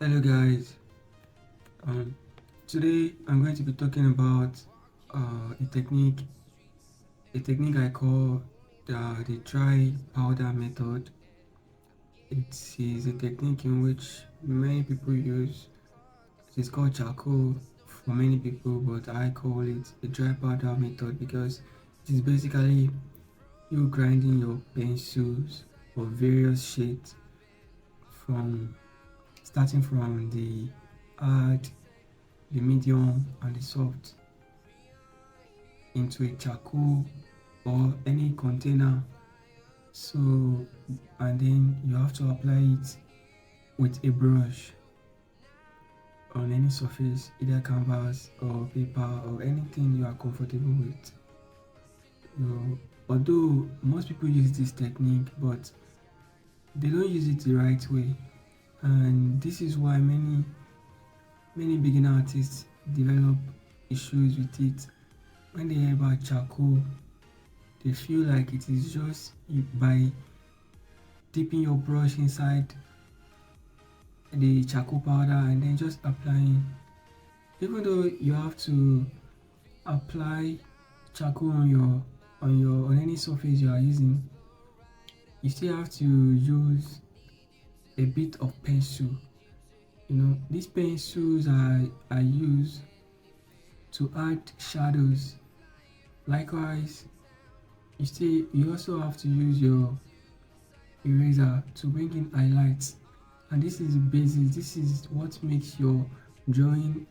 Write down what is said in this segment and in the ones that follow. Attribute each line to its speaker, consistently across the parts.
Speaker 1: Hello guys, um, today I'm going to be talking about a technique I call the dry powder method. It is a technique in which many people use. It is called charcoal for many people, but I call it the dry powder method because it is basically you grinding your pencils of various shades from starting from the hard, the medium and the soft into a charcoal or any container. So, and then you have to apply it with a brush on any surface, either canvas or paper or anything you are comfortable with. Although most people use this technique, but they don't use it the right way, and this is why many beginner artists develop issues with it. When they hear about charcoal, they feel like it is just by dipping your brush inside the charcoal powder and then just applying. Even though you have to apply charcoal on any surface you are using, you still have to use a bit of pencil. These pencils are used to add shadows. Likewise, you also have to use your eraser to bring in highlights, and this is basic. This is what makes your drawing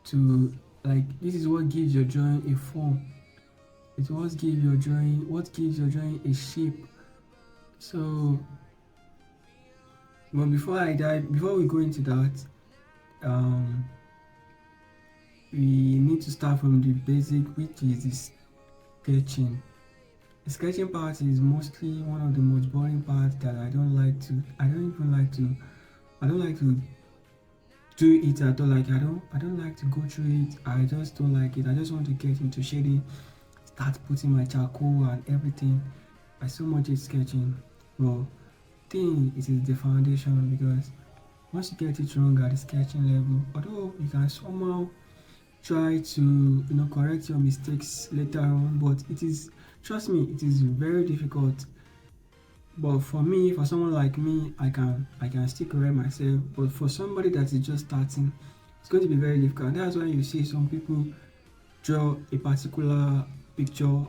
Speaker 1: to this is what gives your drawing a form. It's what gives your drawing a shape. So, but before we go into that, we need to start from the basic, which is the sketching. The sketching part is mostly one of the most boring parts that I don't like to do it at all. I don't like to go through it. I just don't like it. I just want to get into shading, start putting my charcoal and everything. I so much hate sketching. Well, it is the foundation, because once you get it wrong at the sketching level, although you can somehow try to correct your mistakes later on, but trust me, it is very difficult. But for someone like me, I can still correct myself. But for somebody that is just starting, it's going to be very difficult. That's why you see some people draw a particular picture,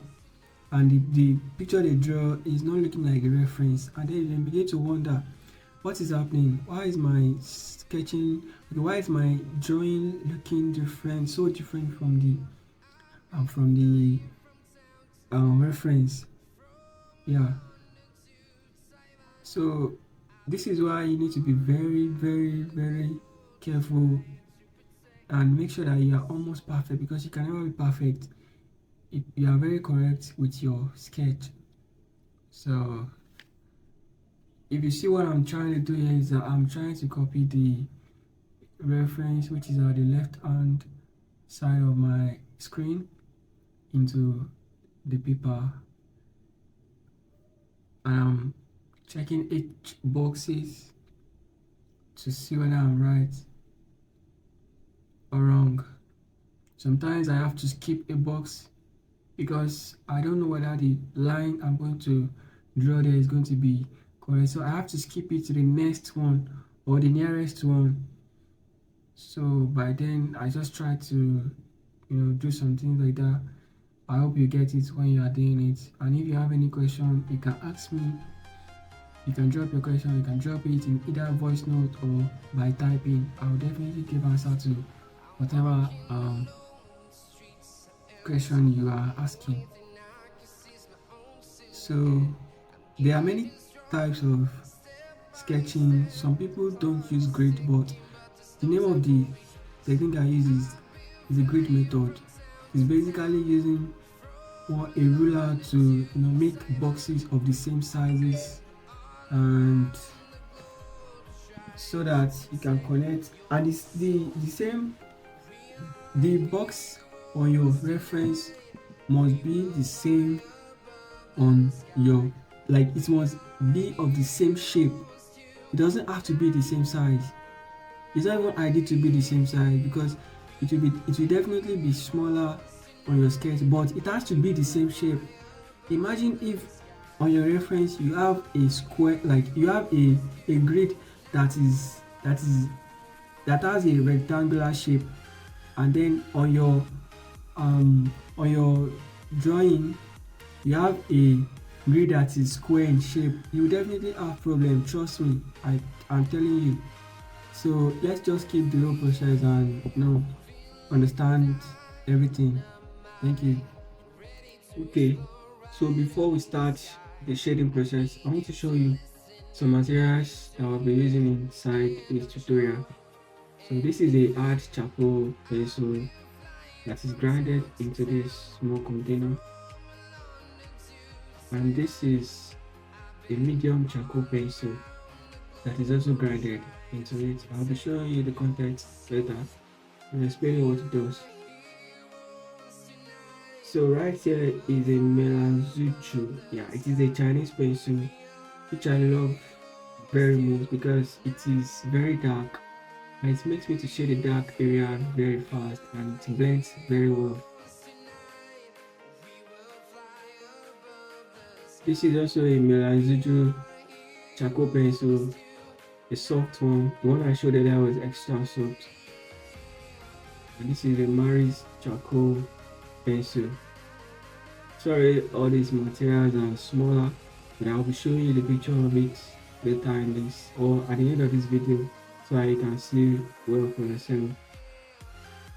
Speaker 1: and the picture they draw is not looking like a reference, and then you begin to wonder, what is happening? Why is my drawing looking different, so different from the reference? Yeah. So this is why you need to be very, very, very careful and make sure that you are almost perfect, because you can never be perfect if you are very correct with your sketch. So if you see what I'm trying to do here, is that I'm trying to copy the reference, which is at the left hand side of my screen, into the paper, and I'm checking each boxes to see whether I'm right or wrong. Sometimes I have to skip a box because I don't know whether the line I'm going to draw there is going to be correct, so I have to skip it to the next one or the nearest one. So by then I just try to do something like that. I hope you get it when you are doing it, and if you have any question, you can ask me. You can drop your question, you can drop it in either voice note or by typing. I'll definitely give answer to whatever question you are asking. So there are many types of sketching. Some people don't use grid, but the name of the technique I use is the grid method. It's basically using a ruler to make boxes of the same sizes, and so that you can connect, and it's the same. The box on your reference must be the same on your, it must be of the same shape. It doesn't have to be the same size. It's not even ideal to be the same size because it will definitely be smaller on your skirt, but it has to be the same shape. Imagine if on your reference you have a square, like you have a grid that has a rectangular shape, and then on your drawing you have a grid that is square in shape. You will definitely have problem, trust me. I'm telling you. So let's just keep the whole process and understand everything. Thank you. Okay, so before we start the shading process, I want to show you some materials that I'll be using inside this tutorial. So this is a hard charcoal pencil that is grinded into this small container, and this is a medium charcoal pencil that is also grinded into it. I'll be showing you the contents later and explaining what it does. So right here is a Meilanzhuju. Yeah, it is a Chinese pencil which I love very much because it is very dark and it makes me to shade the dark area very fast and it blends very well. This is also a Meilanzhuju charcoal pencil, a soft one. The one I showed earlier was extra soft. And this is a Maris charcoal pencil. Sorry, all these materials are smaller, but I'll be showing you the picture of it later in this or at the end of this video so that you can see well for yourself.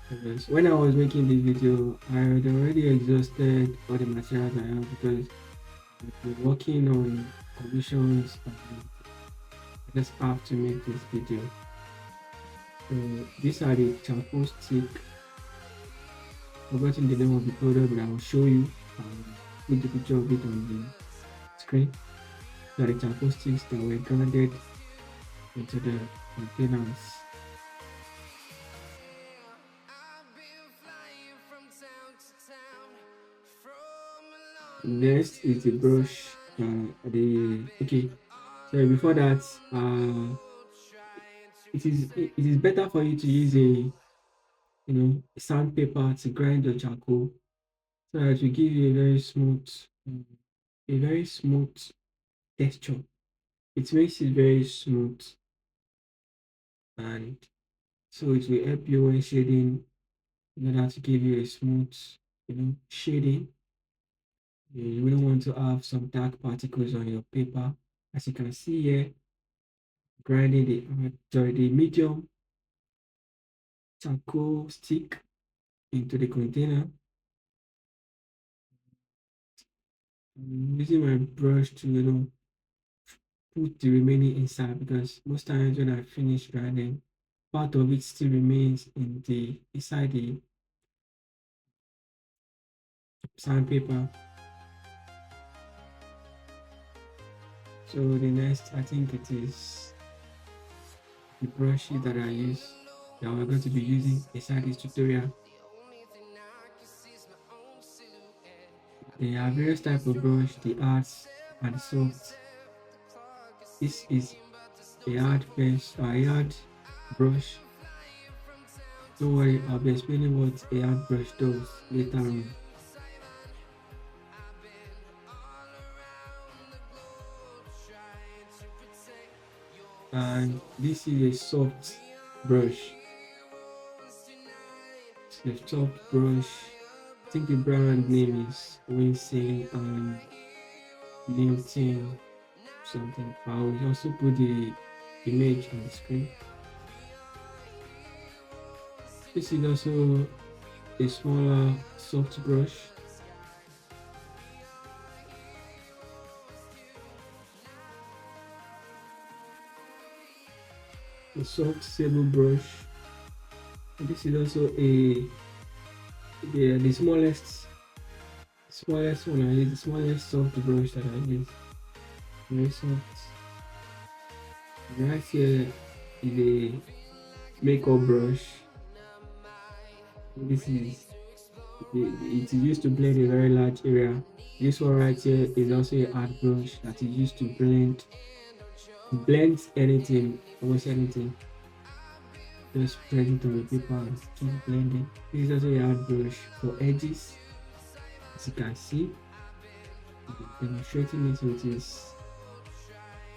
Speaker 1: Because when I was making this video, I had already exhausted all the materials I have because I've been working on commissions and I just have to make this video. So these are the charcoal stick. I've forgotten the name of the product, but I will show you and put the picture of it on the screen. These are the charcoal sticks that were grinded into the containers. Next is the brush. Okay. So before that, it is better for you to use a sandpaper to grind your charcoal so that it will give you a very smooth texture. It makes it very smooth, and so it will help you when shading in order to give you a smooth shading. You wouldn't want to have some dark particles on your paper. As you can see here, grinding the medium charcoal stick into the container. I'm using my brush to put the remaining inside because most times when I finish grinding, part of it still remains inside the sandpaper. So the next, I think it is the brushes that I use that we're going to be using inside this tutorial. There are various types of brush, the hards and the soft. This is a hard brush. Don't worry, I'll be explaining what a hard brush does later on. And this is a soft brush. It's a soft brush. I think the brand name is Winsor and something. I will also put the image on the screen. This is also a smaller soft brush. A soft sable brush. And this is also the smallest one I use, the smallest soft brush that I use. Very soft. Right here is a makeup brush. This is it is used to blend a very large area. This one right here is also a hard brush that is used to blend anything, almost anything. Just spread it on the paper and keep blending. This is also a hard brush for edges. As you can see, demonstrating it with is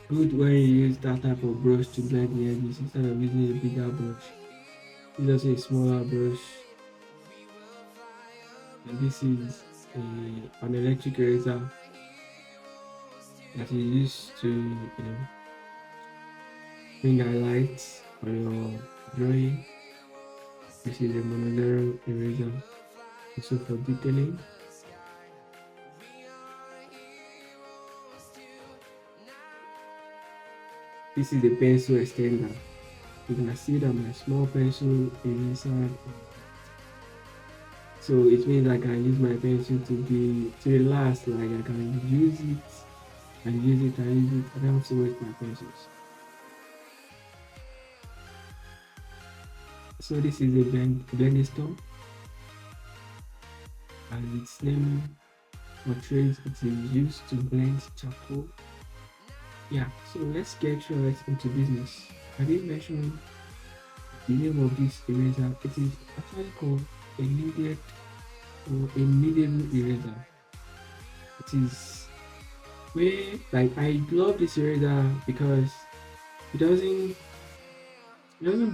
Speaker 1: good when you use that type of brush to blend the edges instead of using a bigger brush. This is also a smaller brush, and this is an electric eraser that is used to bring highlights on your drawing. This is a monolayer eraser, also for detailing. This is the pencil extender. You can see that my small pencil is inside. So it means I can use my pencil to last, like I can use it and use it and use it. I don't have to waste my pencils. So this is a blending stone. As its name portrays, it is used to blend charcoal. Yeah, so let's get right into business. I did mention the name of this eraser. It is actually called a kneaded or a kneadable eraser. It is where, like, I love this eraser because it doesn't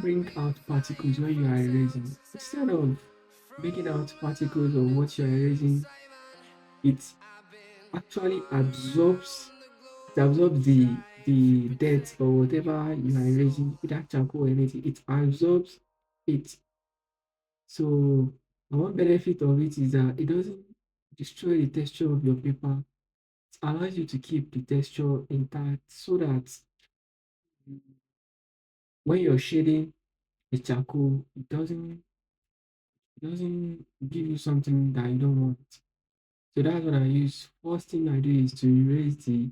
Speaker 1: bring out particles when you are erasing. Instead of making out particles of what you are erasing, it actually absorbs the dirt or whatever you are erasing, either charcoal or anything. It absorbs it. So one benefit of it is that it doesn't destroy the texture of your paper. It allows you to keep the texture intact so that when you're shading the charcoal, it doesn't give you something that you don't want. So that's what I use. First thing I do is to erase the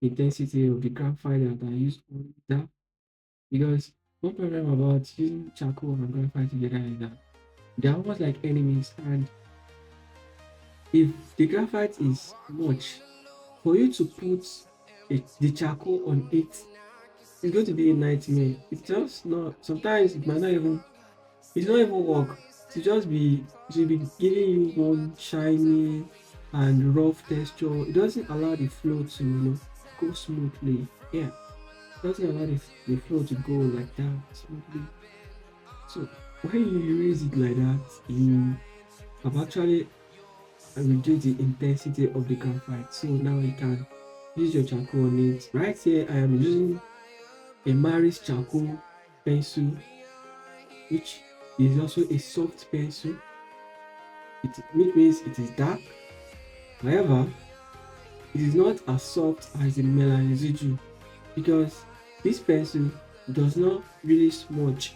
Speaker 1: intensity of the graphite that I use on that, because one problem about using charcoal and graphite together is that they're almost like enemies, and if the graphite is much, for you to put the charcoal on it, it's going to be a nightmare. It's just not, sometimes it might not even, it's not even work. It will be giving you one shiny and rough texture. It doesn't allow the flow to go smoothly. Yeah, it doesn't allow the flow to go like that smoothly. So when you erase it like that, you have actually reduced the intensity of the graphite. So now you can use your charcoal on it. Right here, I am using a Maris charcoal pencil, which is also a soft pencil. Which means it is dark. However, it is not as soft as the Meilanzhuju, because this pencil does not really smudge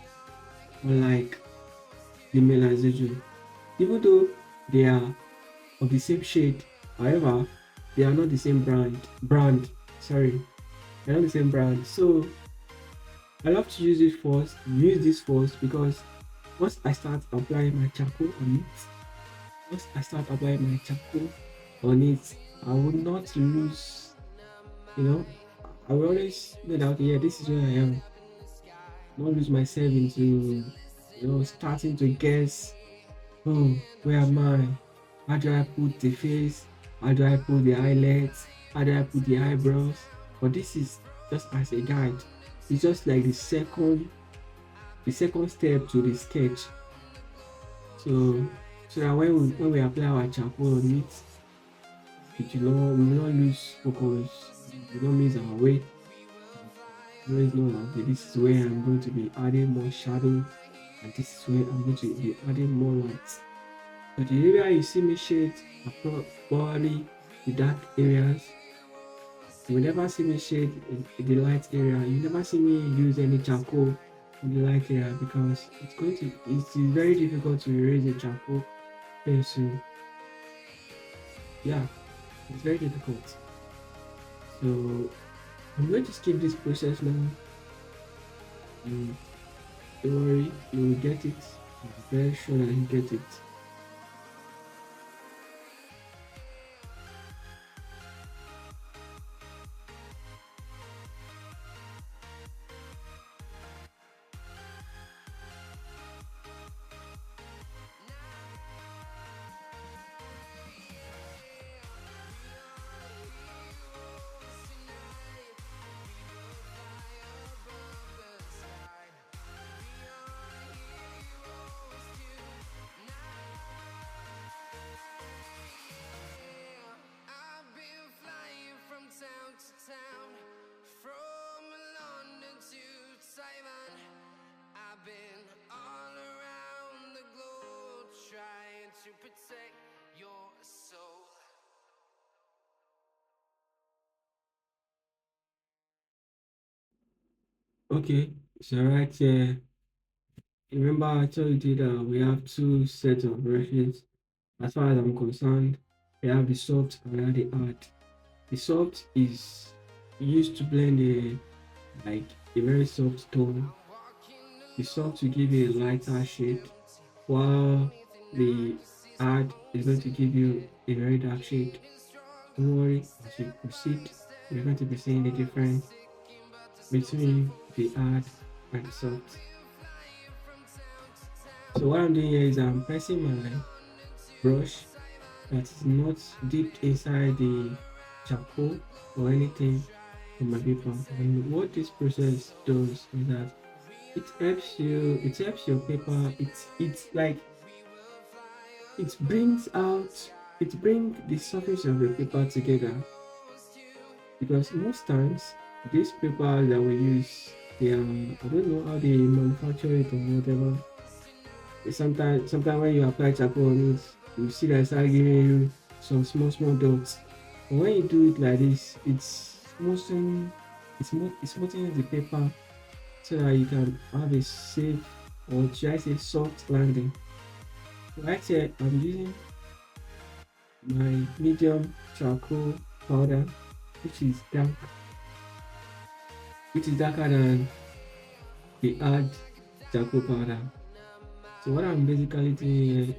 Speaker 1: unlike the Meilanzhuju. Even though they are of the same shade, however, they are not the same brand. Sorry, they're not the same brand. So I love to use this first because once I start applying my charcoal on it, I will not lose, I will always know that, yeah, this is where I am. Not lose myself into, starting to guess, oh, where am I? How do I put the face? How do I put the eyelids? How do I put the eyebrows? But this is just as a guide. It's just like the second step to the sketch. So that when we apply our charcoal on it, we will not lose focus, we will not miss our way. We always know that, okay, this is where I'm going to be adding more shadow, and this is where I'm going to be adding more light. So the area you see me shade are probably the dark areas. You will never see me shade in the light area. You never see me use any charcoal in the light area, because it's very difficult to erase a charcoal pencil. Yeah, it's very difficult. So I'm going to skip this process now. Don't worry, you will get it. I'm very sure that you get it. Okay, so right here, remember I told you that we have two sets of brushes. As far as I'm concerned, we have the soft and we have the hard. The soft is used to blend a very soft tone. The soft to give you a lighter shade, while the hard is going to give you a very dark shade. Don't worry, as you proceed, you're going to be seeing the difference between the hard and the soft. So what I'm doing here is I'm pressing my brush that is not dipped inside the charcoal or anything on my paper. And what this process does is that it helps your paper, it's like it brings out it brings the surface of the paper together, because most times this paper that we use, they are, I don't know how they manufacture it or whatever. Sometimes when you apply charcoal on it, you see that it start giving you some small dots. But when you do it like this, it's smoothing the paper so that you can have a safe, or should I say soft landing. Right here, I'm using my medium charcoal powder, which is darker than the hard charcoal powder. So what I'm basically doing here,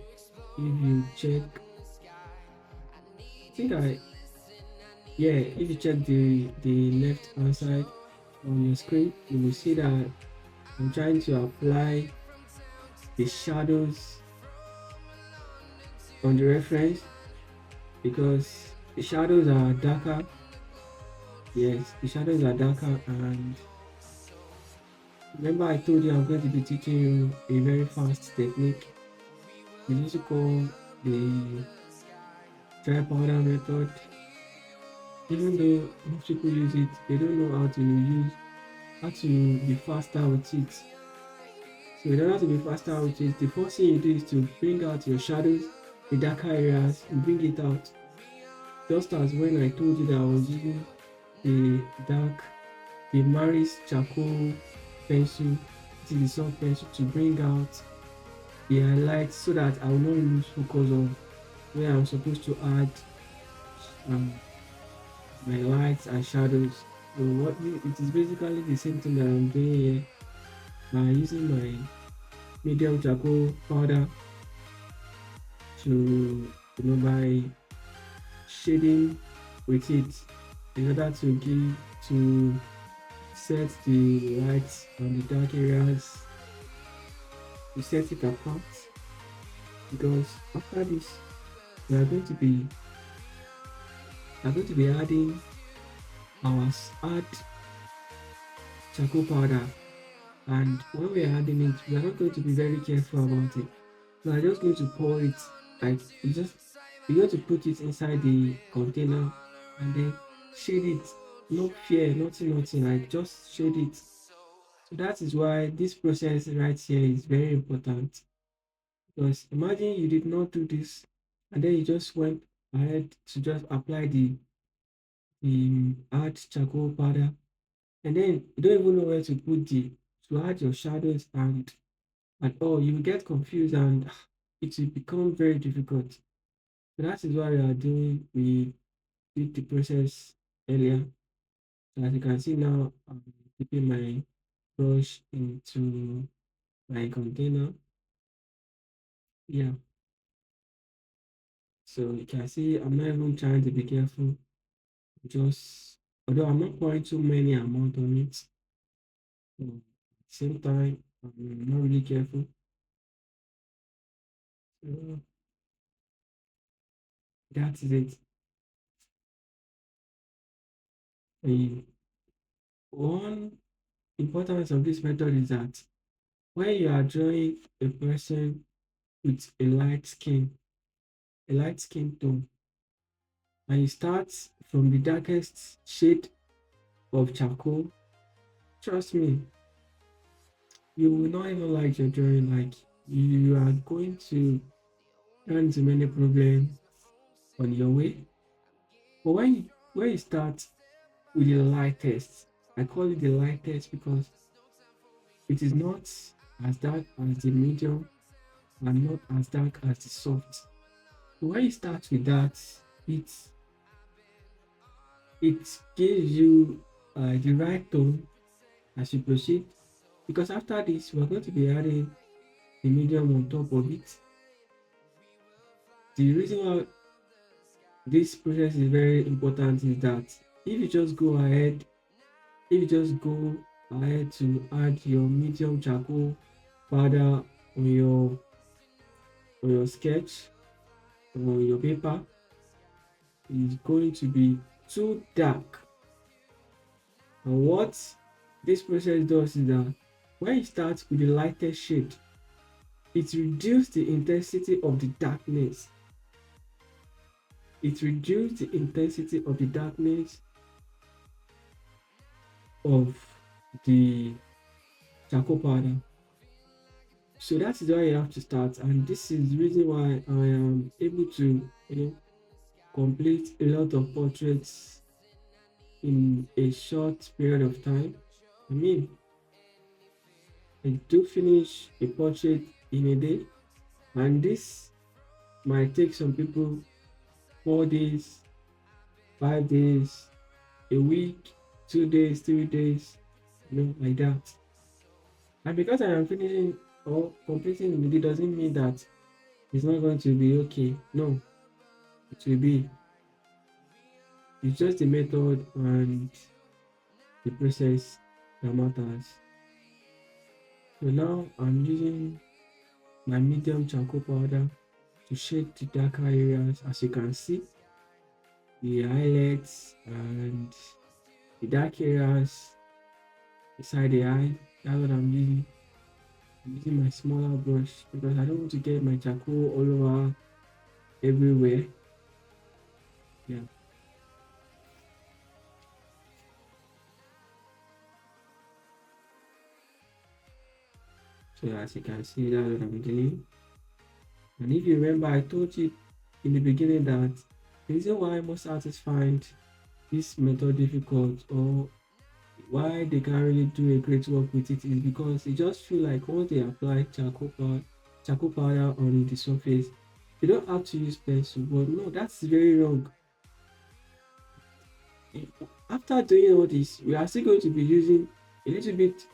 Speaker 1: if you check, I think I yeah, if you check the left hand side on your screen, you will see that I'm trying to apply the shadows on the reference, because the shadows are darker. Yes, the shadows are darker, and remember I told you I'm going to be teaching you a very fast technique. We used to call the dry powder method. Even though most people use it, they don't know how to be faster with it. So in order to be faster with it, the first thing you do is to bring out your shadows, the darker areas, and bring it out. Just as when I told you that I was using the Maris charcoal pencil, it is the soft pencil, to bring out the highlights so that I will not lose focus of where I'm supposed to add um, my lights and shadows. So it is basically the same thing that I'm doing here by using my medium charcoal powder to by shading with it in order to set the lights and the dark areas, to set it apart. Because after this, we are going to be adding our hard charcoal powder, and when we are adding it, we are not going to be very careful about it. We are just going to pour it, like we're going to put it inside the container and then shade it. No fear, nothing, like just shade it. So that is why this process right here is very important. Because imagine you did not do this and then you just went ahead to just apply the hard charcoal powder, and then you don't even know where to put to add your shadows and all. You will get confused and it will become very difficult. So that is why we did the process earlier. So as you can see now, I'm dipping my brush into my container. Yeah, so you can see I'm not even trying to be careful. Just, although I'm not pouring too many amount on it, so at the same time I'm not really careful. So that is it. The one importance of this method is that when you are drawing a person with a light skin tone, and you start from the darkest shade of charcoal, trust me, you will not even like your drawing. Like you are going to run into many problems on your way. But when you start with the lightest, I call it the lightest because it is not as dark as the medium and not as dark as the soft. So when you start with that, it it gives you the right tone as you proceed. Because after this, we're going to be adding the medium on top of it. The reason why this process is very important is that if you just go ahead to add your medium charcoal powder on your sketch or on your paper, it's going to be too dark. And what this process does is that when you start with the lightest shade, it reduces the intensity of the darkness. It reduces the intensity of the darkness of the charcoal powder. So that is why you have to start, and this is the reason why I am able to, complete a lot of portraits in a short period of time. I mean, I do finish a portrait in a day, and this might take some people 4 days, 5 days, a week, 2 days, 3 days, like that. And because I am finishing or completing in a day doesn't mean that it's not going to be okay. No, it will be. It's just the method and the process that matters. So now I'm using my medium charcoal powder to shade the darker areas. As you can see, the highlights and the dark areas beside the eye. That's what I'm using. I'm using my smaller brush because I don't want to get my charcoal all over everywhere. Yeah. So as you can see, that's what I'm doing. And if you remember, I told you in the beginning that the reason why most artists find this method difficult or why they can't really do a great work with it is because they just feel like once they apply charcoal powder on the surface, they don't have to use pencil. But no, that's very wrong. After doing all this, we are still going to be using a little bit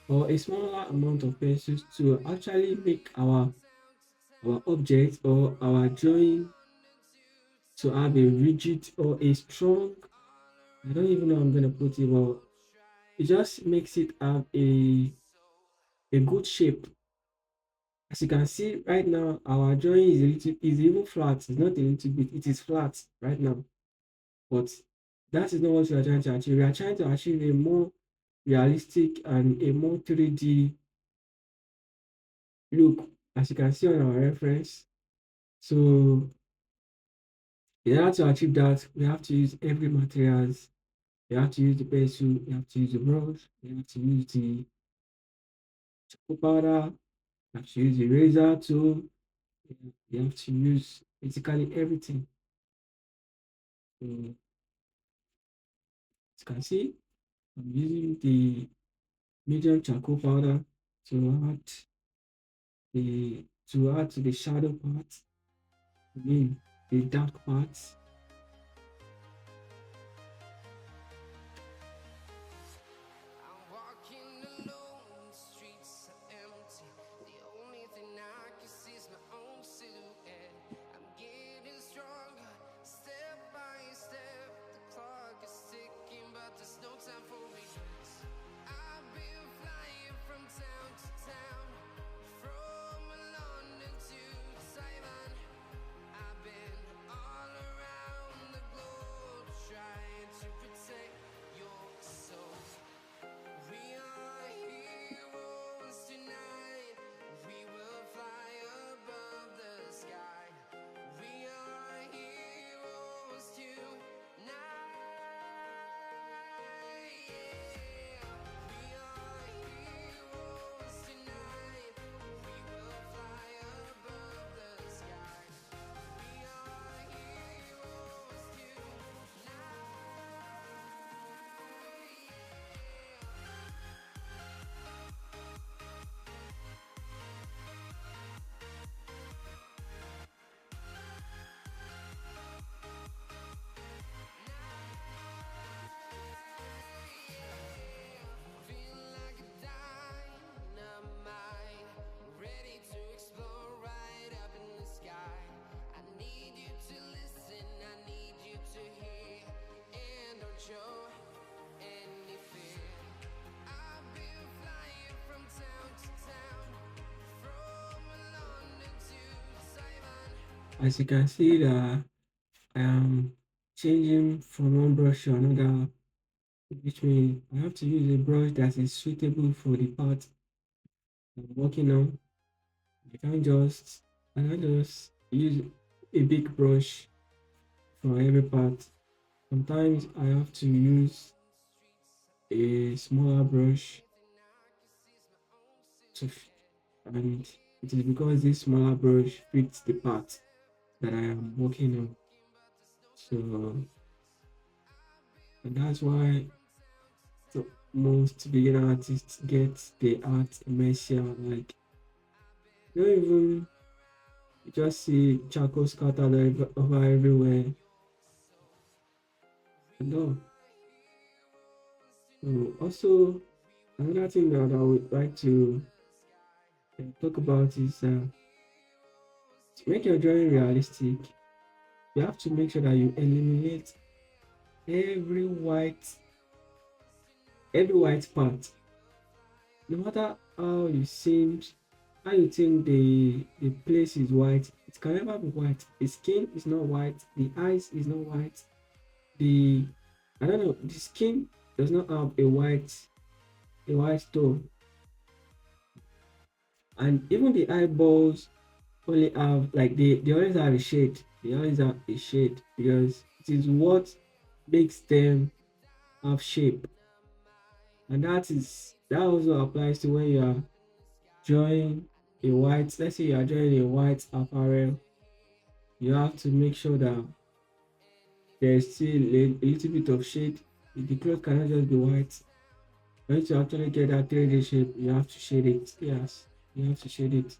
Speaker 1: or a smaller amount of pencils to actually make our object or our drawing to have a rigid or a strong, I don't even know how I'm gonna put it, but it just makes it have a good shape. As you can see right now, our drawing is even flat. It's not a little bit, it is flat right now. But that is not what we are trying to achieve. We are trying to achieve a more realistic and a more 3D look, as you can see on our reference. So in order to achieve that, we have to use every materials. We have to use the pencil, we have to use the brush, we have to use the charcoal powder, we have to use the razor tool, we have to use basically everything. So as you can see, I'm using the medium charcoal powder to add to the shadow part, I mean the dark parts. As you can see that I am changing from one brush to another, which means I have to use a brush that is suitable for the part I'm working on. I can't just use a big brush for every part. Sometimes I have to use a smaller brush to and it is because this smaller brush fits the part that I am working on. So and that's why most beginner artists get the art messier. Like you don't even you just see charcoal scattered over everywhere. And all. So also another thing that I would like to talk about is to make your drawing realistic. You have to make sure that you eliminate every white every white part. No matter how you think the place is white, it can never be white. The skin is not white, the eyes is not white, the I don't know, the skin does not have a white tone, and even the eyeballs only have like they always have a shade. They always have a shade because it is what makes them have shape. And that also applies to when you are drawing let's say you are drawing a white apparel, you have to make sure that there is still a little bit of shade. The cloth cannot just be white. For you to actually get that 3D shape, you have to shade it. Yes, you have to shade it.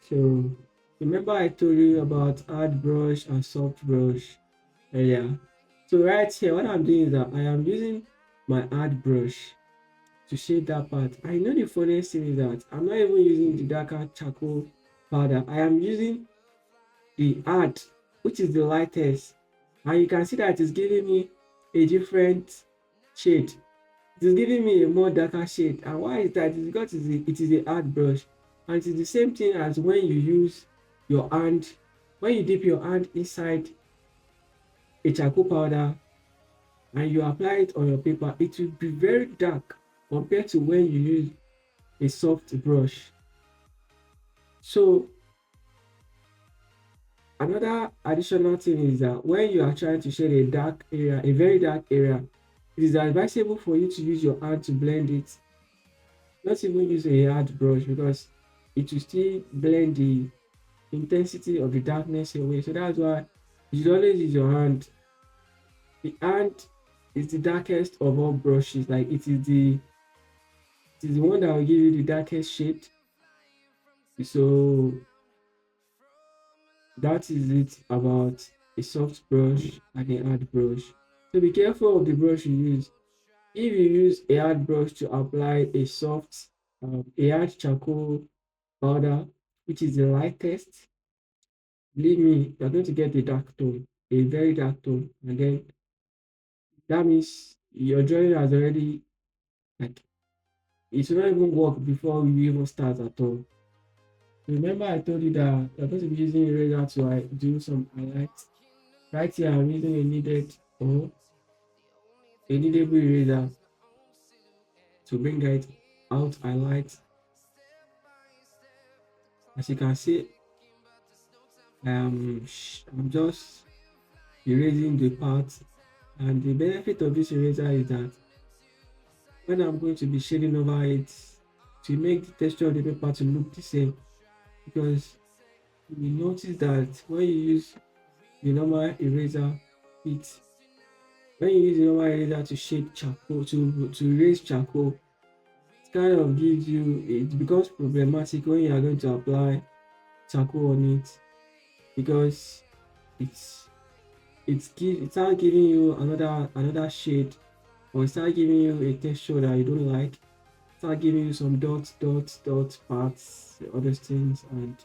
Speaker 1: So remember I told you about hard brush and soft brush earlier. So right here, what I'm doing is that I am using my hard brush to shade that part. I know the funniest thing is that I'm not even using the darker charcoal powder. I am using the hard, which is the lightest. And you can see that it's giving me a different shade. It is giving me a more darker shade. And why is that? It's because it is a hard brush. And it is the same thing as when you use your hand, when you dip your hand inside a charcoal powder and you apply it on your paper, it will be very dark compared to when you use a soft brush. So another additional thing is that when you are trying to shade a very dark area, it is advisable for you to use your hand to blend it, not even use a hard brush, because it will still blend the intensity of the darkness away. So that's why you should always use your hand. The hand is the darkest of all brushes. Like it is the one that will give you the darkest shade. So that is it about a soft brush and a hard brush. So be careful of the brush you use. If you use a hard brush to apply a hard charcoal powder, which is the lightest, believe me, you're going to get a dark tone, a very dark tone, and then that means your drawing has already like it will not even work before you even start at all. Remember, I told you that you're going to be using eraser to do some highlights. Right here, I'm using a kneadable eraser to bring it out highlights. As you can see, I'm just erasing the part, and the benefit of this eraser is that when I'm going to be shading over it to make the texture of the paper to look the same, because you notice that when you use the normal eraser, it when you use the normal eraser to shade charcoal to erase charcoal, it kind of gives you it becomes problematic when you are going to apply charcoal on it, because it's it start giving you another shade, or it start giving you a texture that you don't like, start giving you some dot parts, all those things, and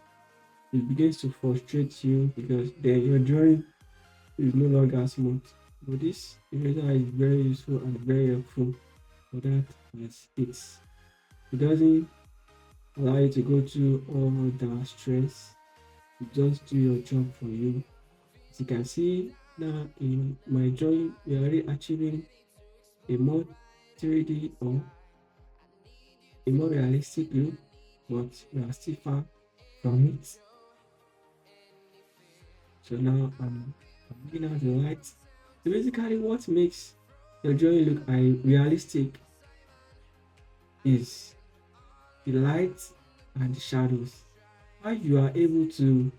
Speaker 1: it begins to frustrate you because then your drawing is no longer smooth. But this eraser is very useful and very helpful for that, as it doesn't allow you to go through all the stress. It just do your job for you. As you can see now in my drawing, we are already achieving a more 3D or a more realistic look, but we are still far from it. So now I'm bringing out the light. So basically what makes your drawing look realistic is the light and the shadows. How you are able to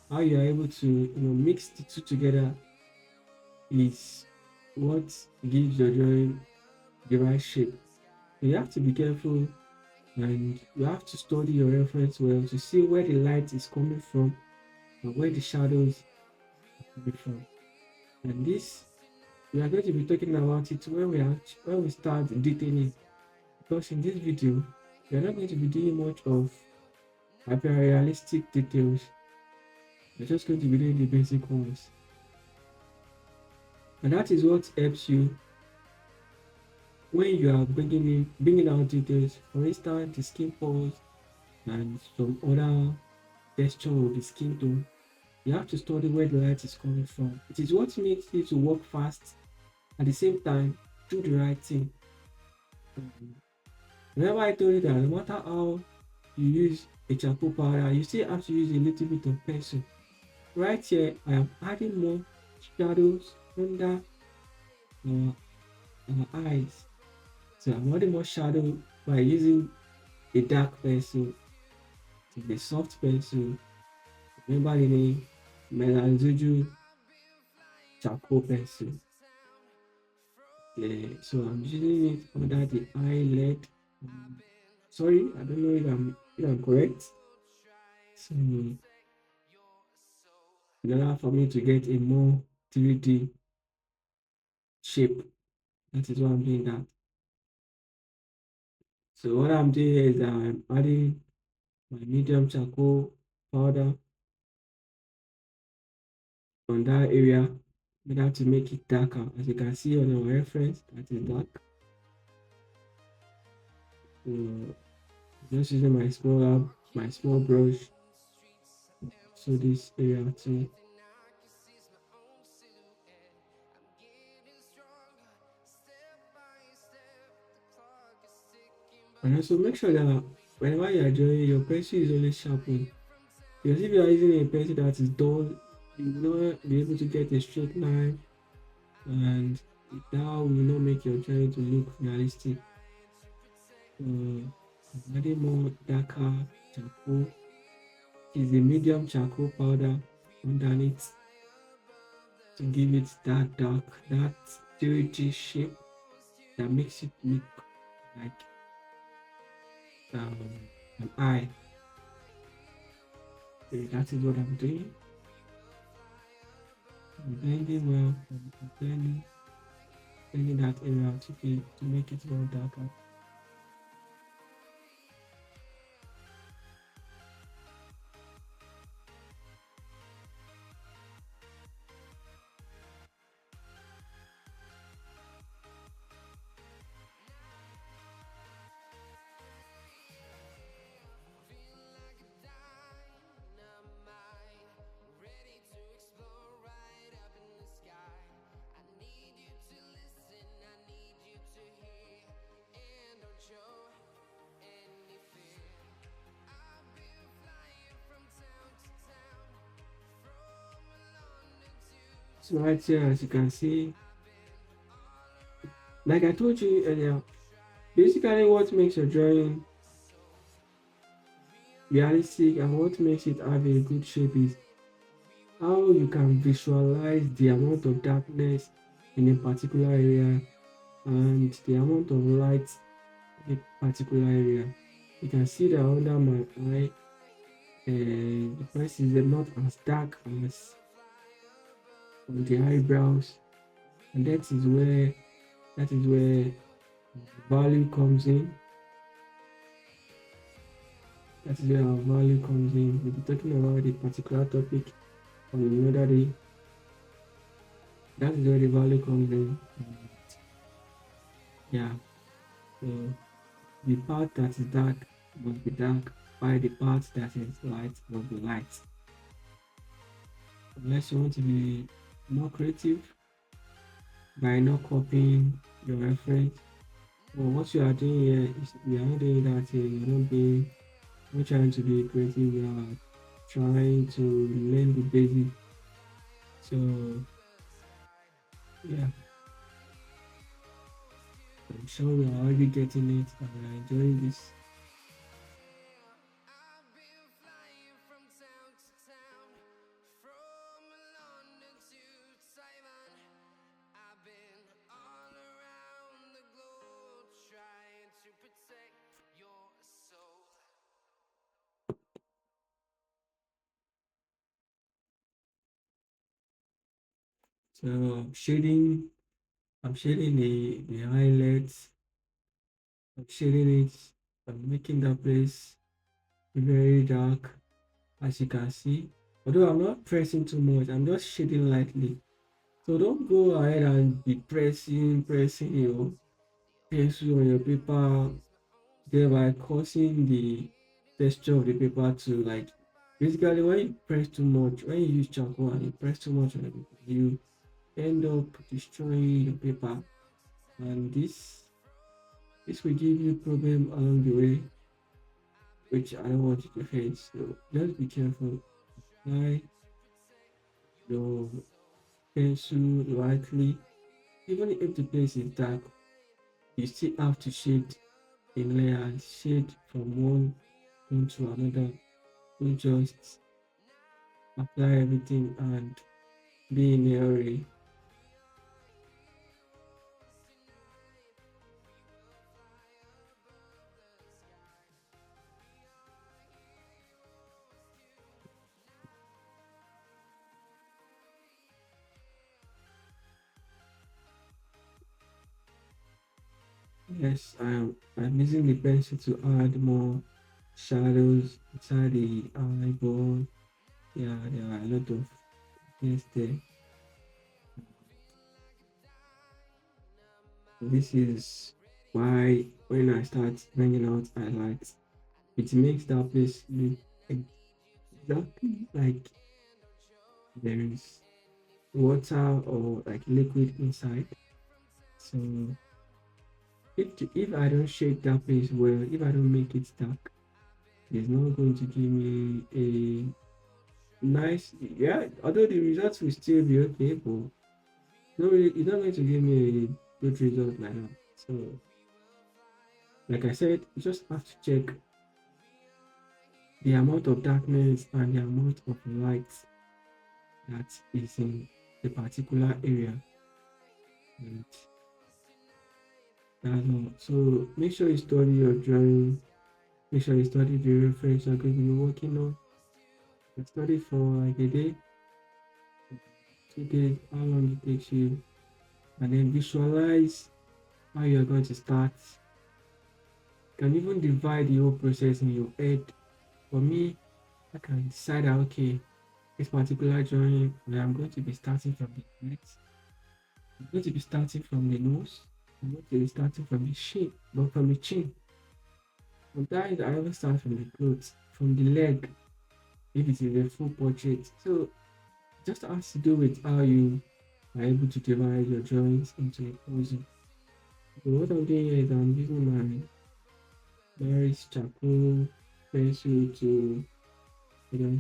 Speaker 1: mix the two together is what gives your drawing the right shape. So you have to be careful and you have to study your reference well to see where the light is coming from and where the shadows are coming from. And this, we are going to be talking about it when we start detailing, because in this video we are not going to be doing much of hyper realistic details. We're just going to be doing the basic ones, and that is what helps you when you are bringing out details. For instance, the skin pores and some other texture of the skin tone. You have to study where the light is coming from. It is what makes you to work fast, at the same time do the right thing. Remember I told you that no matter how you use a charcoal powder, you still have to use a little bit of pencil. Right here, I am adding more shadows under our eyes. So I'm adding more shadow by using a dark pencil, a soft pencil. Remember the name Meilanzhuju charcoal pencil. So I'm using it under the eyelid. Sorry, I don't know if I'm correct. So in order for me to get a more 3D shape, that is why I'm doing that. So what I'm doing is I'm adding my medium charcoal powder on that area in order to make it darker. As you can see on our reference, that is dark. So just using my small brush, so this area too. And also make sure that whenever you are drawing, your pencil is always sharpened. Because if you are using a pencil that is dull, you will not be able to get a straight line, and that will not make your drawing to look realistic. Adding more darker charcoal is a medium charcoal powder underneath to give it that dark, that 3D shape that makes it look like an eye. Okay, that is what I'm doing. I'm blending well, I'm blending that area to make it more darker. So right here, as you can see, like I told you earlier, basically what makes your drawing realistic and what makes it have a good shape is how you can visualize the amount of darkness in a particular area and the amount of light in a particular area. You can see that under my eye, the price is not as dark as on the eyebrows, and that is where value comes in. That is where our value comes in. We'll be talking about a particular topic on another day. That is where the value comes in. Yeah. So the part that is dark must be dark, while the part that is light must be light. Unless you want to be more creative by not copying your reference. But what you are doing here is you are not doing that here. You're not being not trying to be creative, you are trying to learn the basic. So yeah, I'm sure we are already getting it and we are enjoying this. So I'm shading the highlights, I'm shading it, I'm making that place very dark as you can see. Although I'm not pressing too much, I'm just shading lightly. So don't go ahead and be pressing your pencil on your paper, thereby causing the texture of the paper to like basically when you press too much, when you use charcoal and you press too much on the paper, you end up destroying your paper, and this will give you problem along the way, which I don't want you to face. So just be careful. Apply your pencil lightly. Even if the place is dark, you still have to shade in layers, shade from one tone to another. Don't just apply everything and be in a hurry. Yes, I'm using the pencil to add more shadows inside the eyeball. Yeah, there are a lot of things there. This is why when I start bringing out highlights, it makes that place look exactly like there is water or like liquid inside. So if I don't shade that place well, if I don't make it dark, it's not going to give me a nice, yeah, although the results will still be okay, but it's not going to give me a good result like that. So like I said, you just have to check the amount of darkness and the amount of light that is in the particular area, and that's all. So make sure you study your drawing, make sure you study the reference you're going to be working on. Study for like a day, 2 days, how long it takes you, and then visualize how you're going to start. You can even divide the whole process in your head. For me, I can decide that okay, this particular drawing, I'm going to be starting from the neck, I'm going to be starting from the nose, I'm going to be starting from the chin, but from the chin. Sometimes I always start from the clothes, from the leg, if it is a full portrait. So just has to do with how you are able to divide your drawings into a puzzle. So what I'm doing here is I'm using my Paris charcoal pencil to, you know,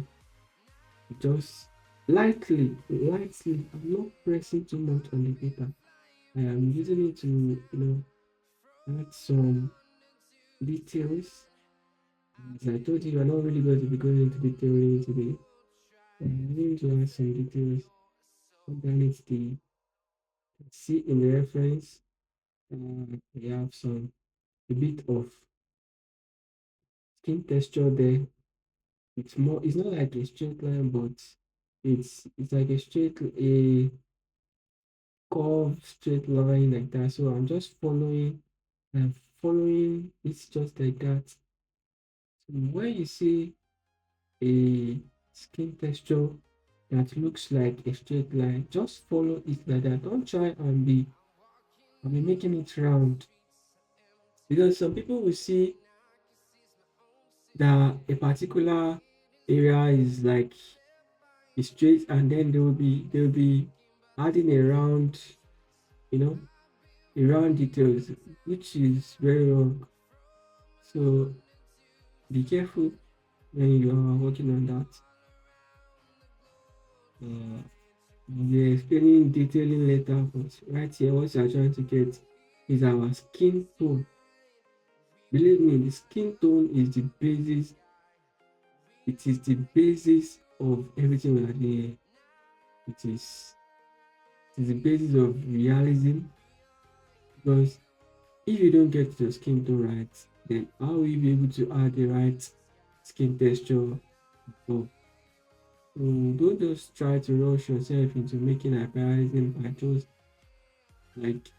Speaker 1: just lightly. I'm not pressing too much on the paper. I am using it to, add some details. As I told you, I'm not really going to be going into detailing today. I'm going to add some details underneath the see in the reference. We have some a bit of skin texture there. It's not like a straight line, but it's like a curved straight line like that. So I'm just following it's just like that. So when you see a skin texture, that looks like a straight line, just follow it like that. Don't try and be making it round, because some people will see that a particular area is like is straight, and then they will be adding you know, a round details, which is very wrong. So be careful when you are working on that. Uh, we're explaining detailing later, but right here, what you are trying to get is our skin tone. Believe me, the skin tone is the basis. It is the basis of everything we are doing here. It is the basis of realism, because if you don't get your skin tone right, then how will you be able to add the right skin texture? So, don't just try to rush yourself into making hyperrealism by just like,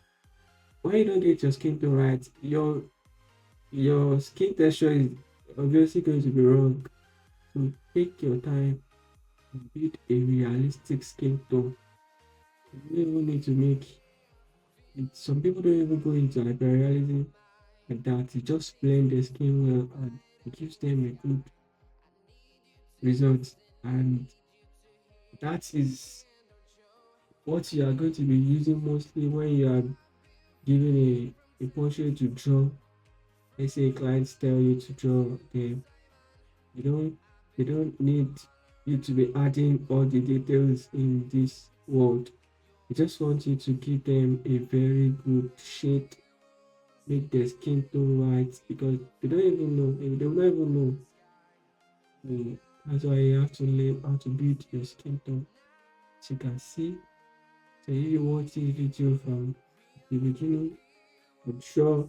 Speaker 1: when you don't get your skin tone right, your skin texture is obviously going to be wrong. So take your time and build a realistic skin tone. You don't even need to make it. Some people don't even go into hyperrealism like that. You just blend the skin well and it gives them a good result. And that is what you are going to be using mostly when you are given a portrait to draw. Let's say clients tell you to draw them. You don't they don't need you to be adding all the details in this world. I just want you to give them a very good shade, make their skin tone right, because they don't even know, they will not even know. That's why you have to learn how to build your skin tone. As you can see, so if you watch this video from the beginning, I'm sure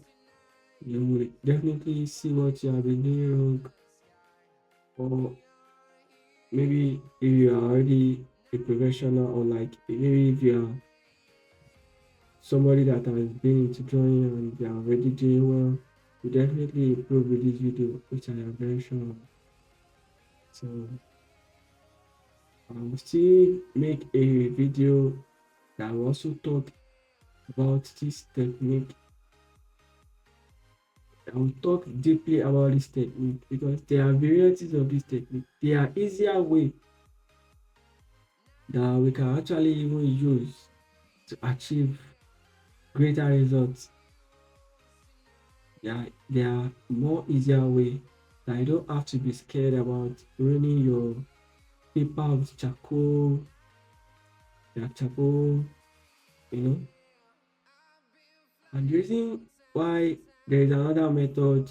Speaker 1: you will definitely see what you have been doing wrong, or maybe if you are already a professional, or like maybe if you are somebody that has been into drawing and they are already doing well, you definitely improve with this video, which I am very sure of. So I will still make a video that will also talk about this technique. I will talk deeply about this technique because there are varieties of this technique. There are easier way that we can actually even use to achieve greater results. There are more easier way that you don't have to be scared about ruining your paper with charcoal, you know. And the reason why there is another method,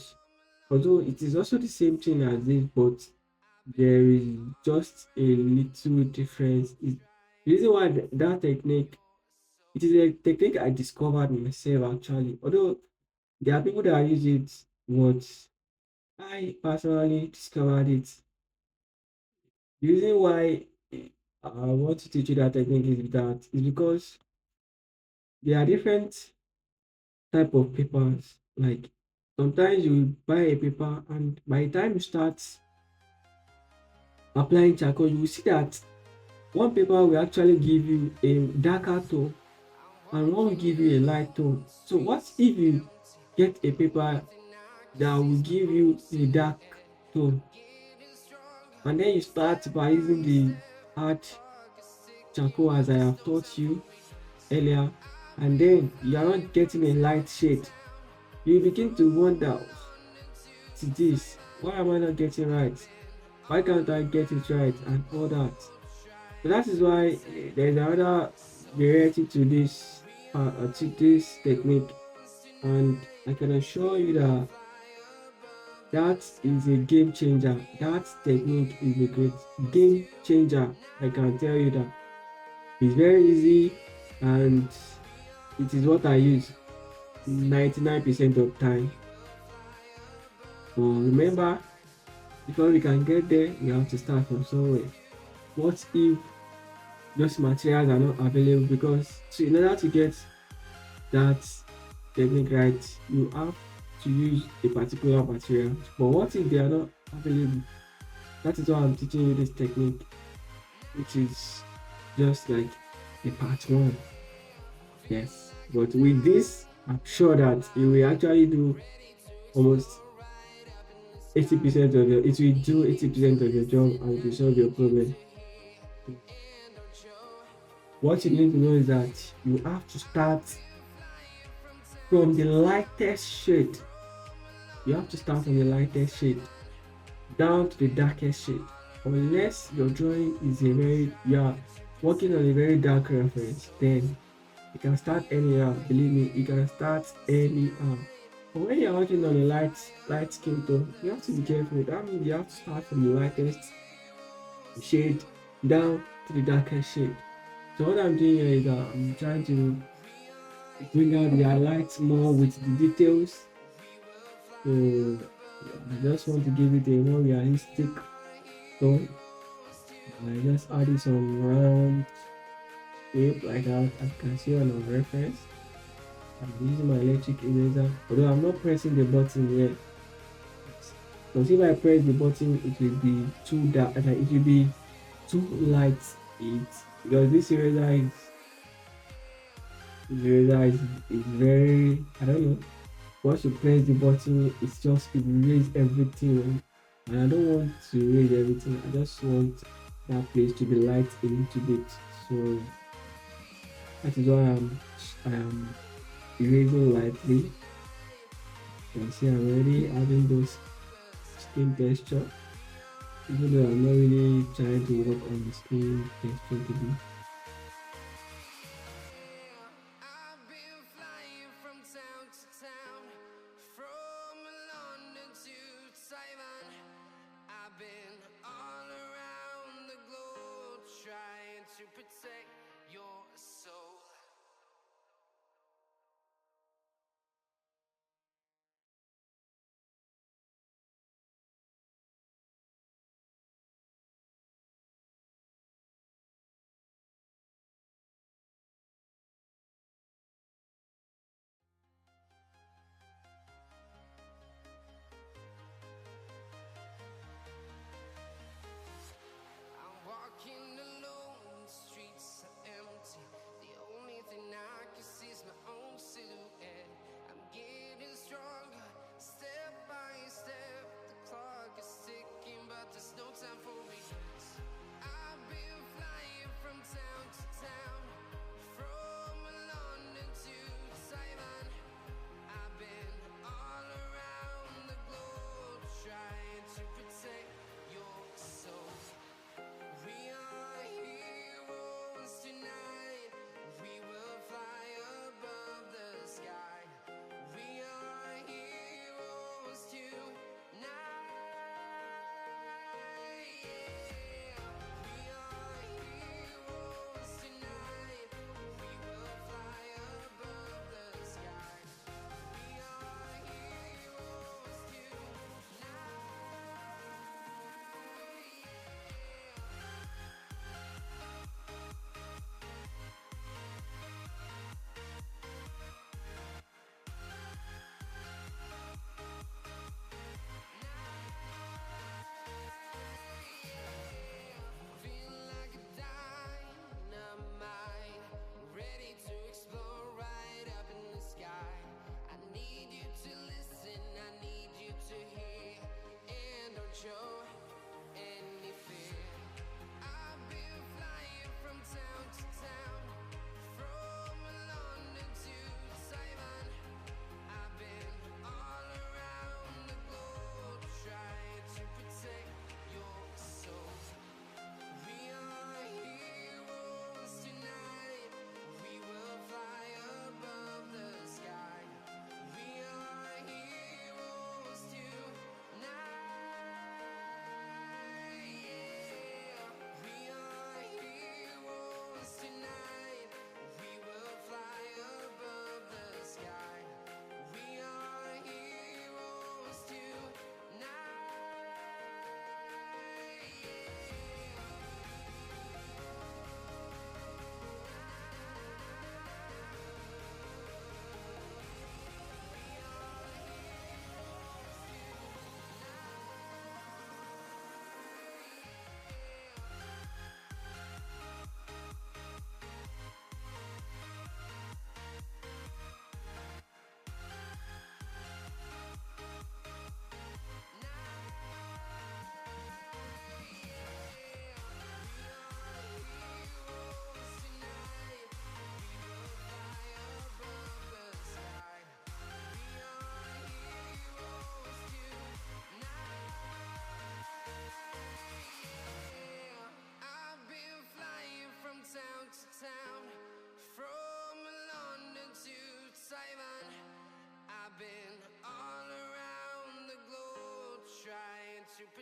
Speaker 1: although it is also the same thing as this, but there is just a little difference. The reason why that technique, it is a technique I discovered myself actually. Although there are people that use it, but I personally discovered it. The reason why I want to teach you that technique is because there are different type of papers. Like sometimes you buy a paper, and by the time you start applying charcoal, you will see that one paper will actually give you a darker tone and one will give you a light tone. So what if you get a paper that will give you a dark tone, and then you start by using the hard charcoal as I have taught you earlier, and then you are not getting a light shade, you begin to wonder, to this, why am I not getting right? Why can't I get it right? And all that. So that is why there's another variety to this technique, and I can assure you that that is a game changer. That technique is a great game changer. I can tell you that it's very easy, and it is what I use 99% of time. But remember, before we can get there, we have to start from somewhere. What if those materials are not available? Because so in order to get that technique right, you have to use a particular material. But what if they are not available? That is why I'm teaching you this technique. which is just like the part one. Yes, but with this, I'm sure that you will actually do almost 80% of your, it will do 80% of your job and it will solve your problem. What you need to know is that you have to start from the lightest shade. You have to start from the lightest shade down to the darkest shade. Unless your drawing is a very, you are working on a very dark reference, then you can start anyhow. Believe me, you can start anyhow. But when you're working on a light skin tone, you have to be careful. That means you have to start from the lightest shade down to the darkest shade. So what I'm doing here is that I'm trying to bring out the highlights more with the details. So I just want to give it a more realistic tone. I just added some round shape like that, as you can see on our reference. I'm using my electric eraser, although I'm not pressing the button yet. Because if I press the button, it will be too dark, like it will be too light. Because this eraser is very, I don't know. Once you press the button, it will raise everything, and I don't want to raise everything. I just want that place to be light a little bit. So that is why I am erasing lightly. You can see I'm already adding those skin texture, even though I'm not really trying to work on the skin texture today. I've been flying from town to town, from London to Taiwan. I've been all around the globe trying to protect your soul. I'm walking alone, the streets are empty. The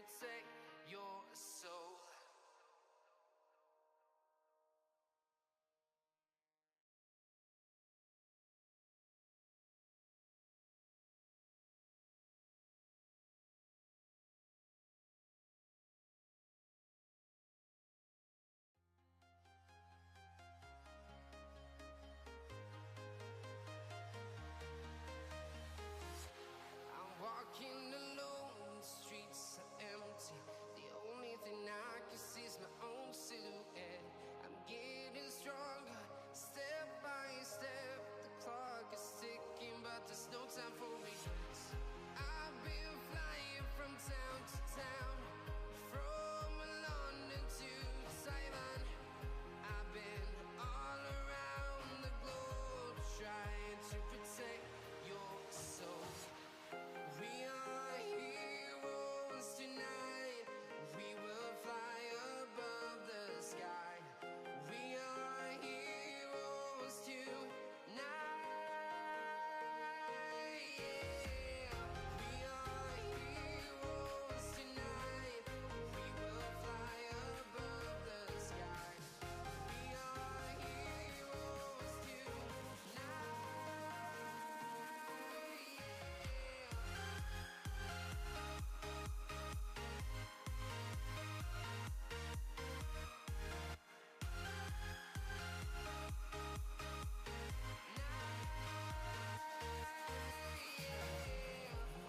Speaker 2: protect your soul. Walking alone, the streets are empty. The only thing I can see is my own silhouette. I'm getting stronger, step by step. The clock is ticking, but there's no time for me. I've been flying from town to town, from London to Taiwan. I've been all around the globe, trying to protect your soul. We are heroes tonight. We will fly above the sky. We are heroes tonight. Yeah. We are heroes tonight. We will fly above the sky. We are heroes tonight.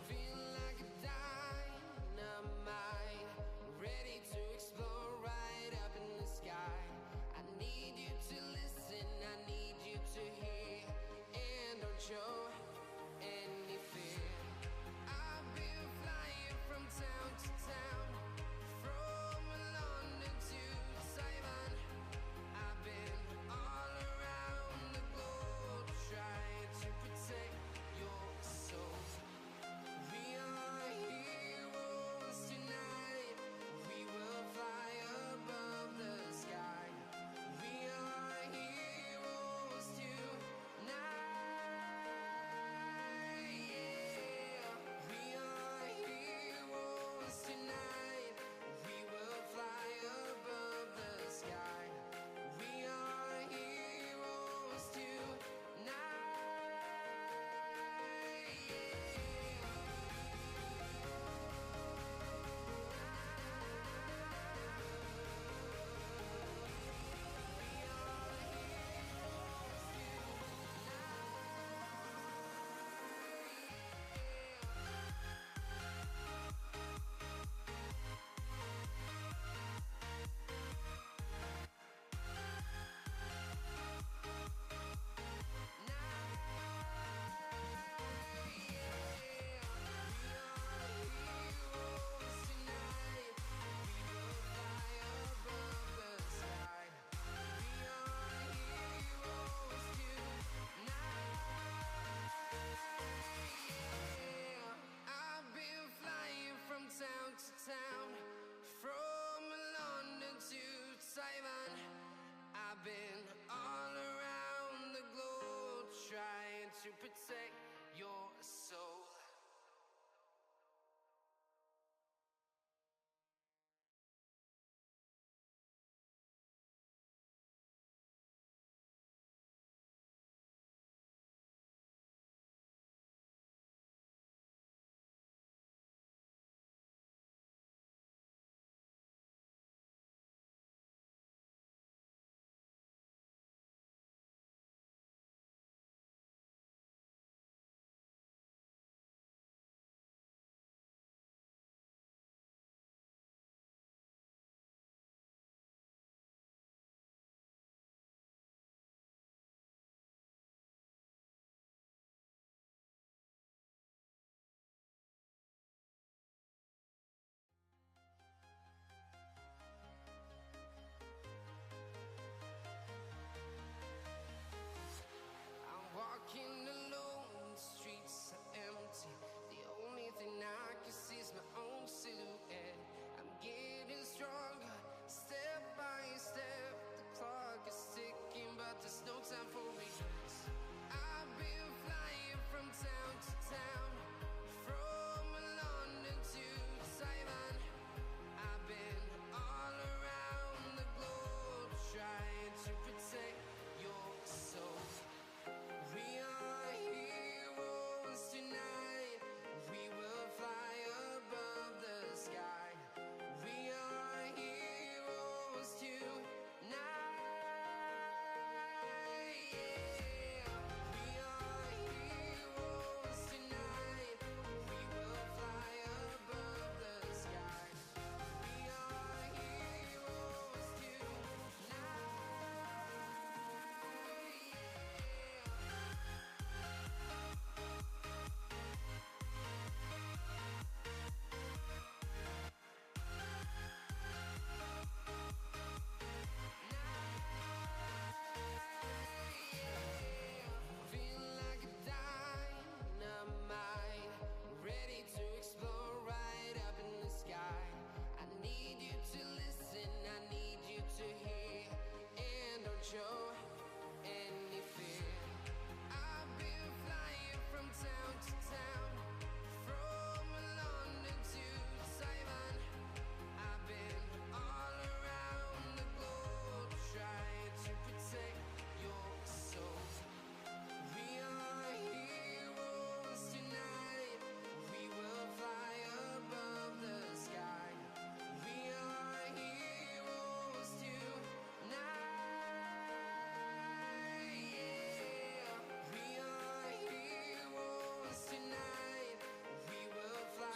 Speaker 2: Feel like a dynamite, ready to explode right up in the sky. I need you to listen, I need you to hear, and don't show any fear. I've been flying from town to town, from London to Taiwan. I've been all around the globe, trying to protect your soul. We are heroes tonight. We will fly above the sky. We are heroes tonight. Yeah. We are heroes tonight. We will fly above the sky. We are heroes tonight. Town to town, from London to Taiwan. I've been all around the globe, trying to protect your soul.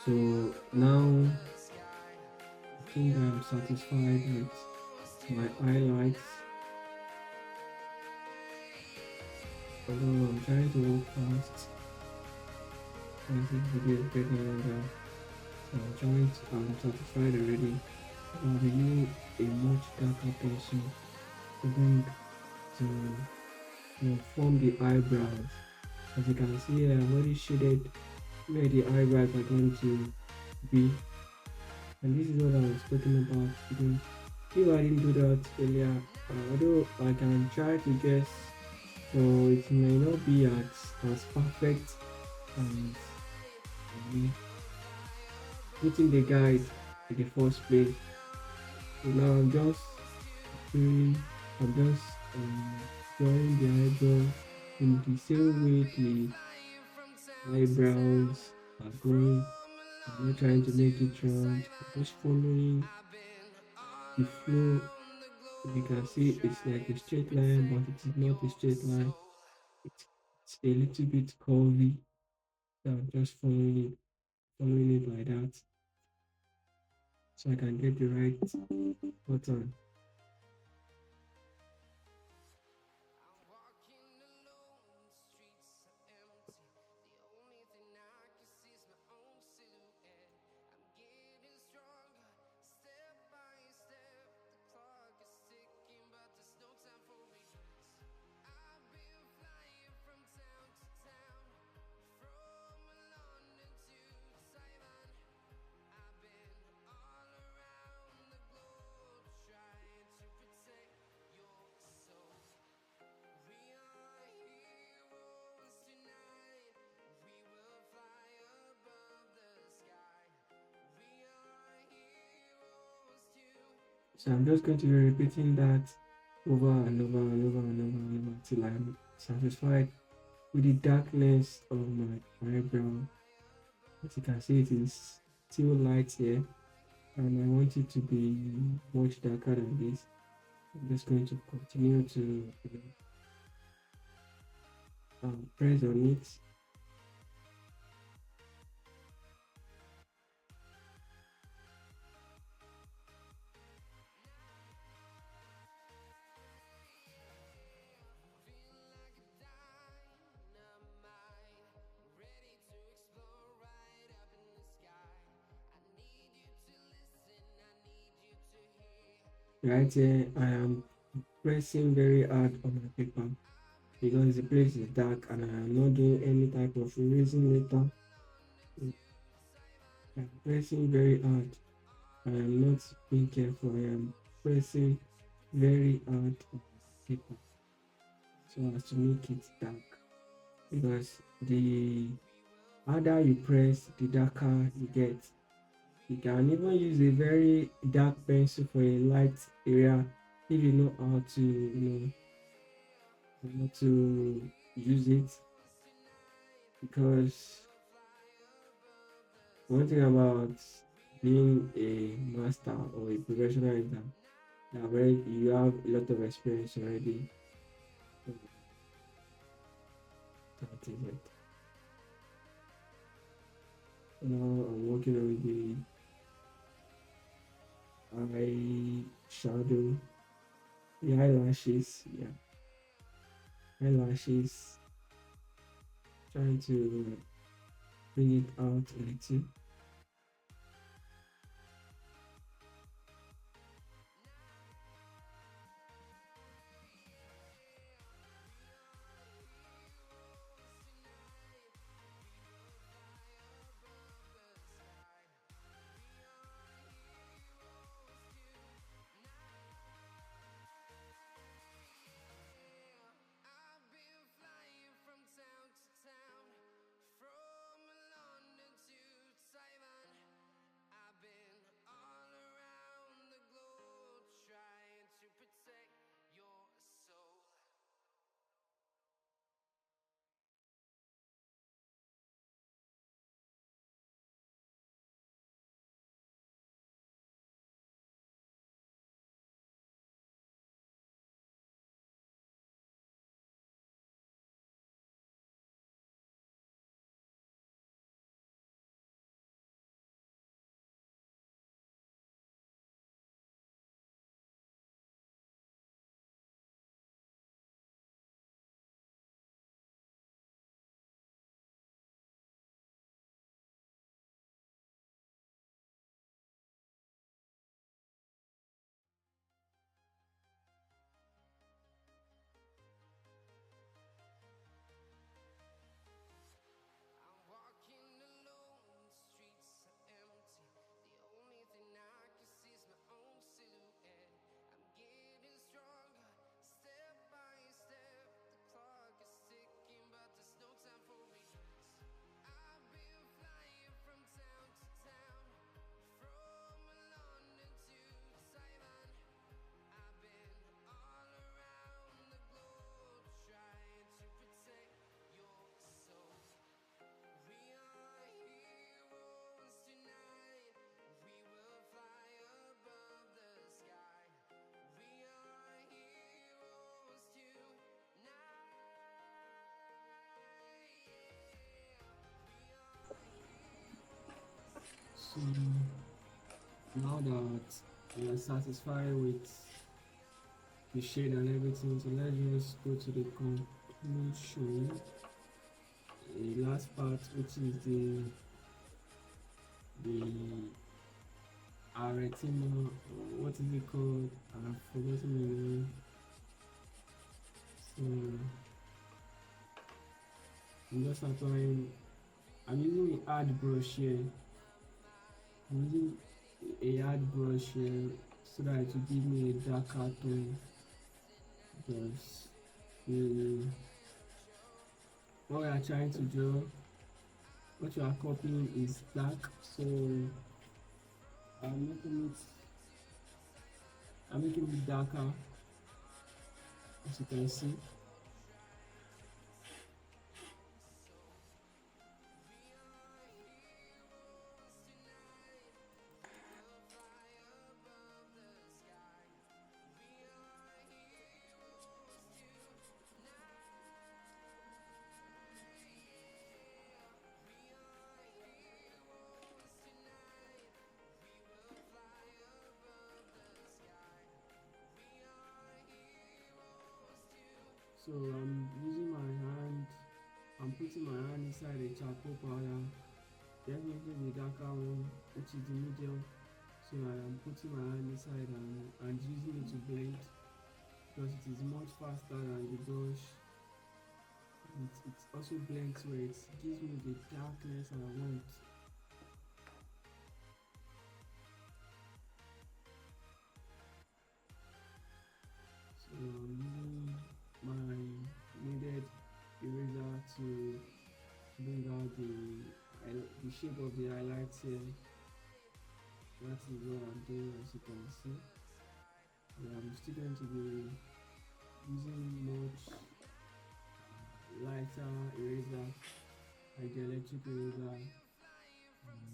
Speaker 1: So now I think I'm satisfied with my highlights. Although I'm trying to work fast as this video is getting longer. So I'm satisfied already. I'll be using a much darker pencil to bring to form the eyebrows. As you can see here, I've already shaded where the eyebrows are going to be, and this is what I was talking about. Because if I didn't do that earlier, although I can try to guess, so it may not be as perfect as me putting the guide in the first place. So now doing, I'm just drawing the eyebrow in the same way the eyebrows are going. I'm not trying to make it round. I'm just following the flow. You can see it's like a straight line, but it is not a straight line. It's a little bit curvy. So I'm just following it like that, so I can get the right pattern. So I'm just going to be repeating that over and over and over and over and over till I'm satisfied with the darkness of my eyebrow. As you can see, it is still light here, and I want it to be much darker than this. I'm just going to continue to press on it. Right here, I am pressing very hard on my paper because the place is dark and I am not doing any type of erasing later. I'm pressing very hard. I am not being careful. I am pressing very hard on the paper so as to make it dark, because the harder you press, the darker you get. You can even use a very dark pencil for a light area if you know how to how to use it. Because one thing about being a master or a professional is that you have a lot of experience already. So that is it. Now I'm working on the eye shadow, the eyelashes, yeah, eyelashes, trying to bring it out a little. So now that we are satisfied with the shade and everything, so let's just go to the conclusion. The last part, which is the retinol, what is it called? I've forgotten the name. So I'm just applying. I'm using a hard brush here. I'm using a hard brush here so that it will give me a darker tone, because the what we are trying to draw, what you are copying is dark, so I'm making it darker, as you can see. So I'm using my hand, I'm putting my hand inside a charcoal powder, definitely the darker one, which is the medium. So I am putting my hand inside and using it to blend, because it is much faster than the brush. It also blends where it gives me the darkness I want. So I'm using my kneaded eraser to bring out the shape of the highlights here. That is what I'm doing, as you can see. I'm still going to be using much lighter eraser, like the electric eraser, and